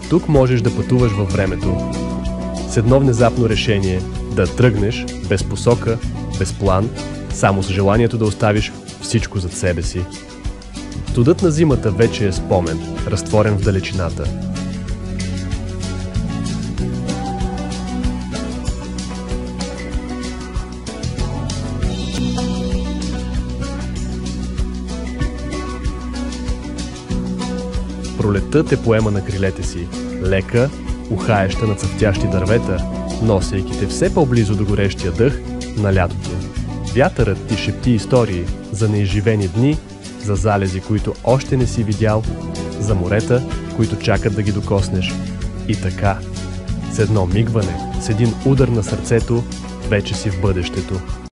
Тук можеш да пътуваш във времето. С едно внезапно решение да тръгнеш без посока, без план, само с желанието да оставиш всичко зад себе си. Студът на зимата вече е спомен, разтворен в далечината. Пролетта те поема на крилете си, лека, ухаеща на цъфтящи дървета, носейки те все по-близо до горещия дъх на лятото. Вятърът ти шепти истории за неизживени дни, за залези, които още не си видял, за морета, които чакат да ги докоснеш. И така, с едно мигване, с един удар на сърцето, вече си в бъдещето.